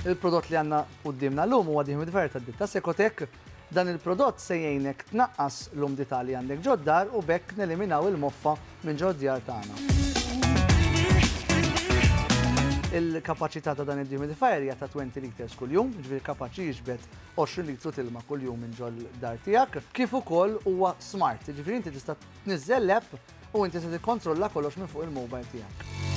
Il-prodott li għandna qudiemna llum huwa dehumidifier tad-ditta Secotec. Dan il-prodott se jgħinek tnaqqas l-umdità li għandek ġoddar u bekk neliminaw il-moffa minn ġod-djar tagħna. Il-kapaċità ta' dan id-dehumidifier hija ta' 20 liters kuljum, ġifieri kapaċi jiġbed 20 litru tilma kuljum minn ġol dar tiegħek, kif ukoll huwa smart, ġifieri inti tista' tniżżel l-app u inti se tikkontrolla kollox minn fuq il-mobile tiegħek.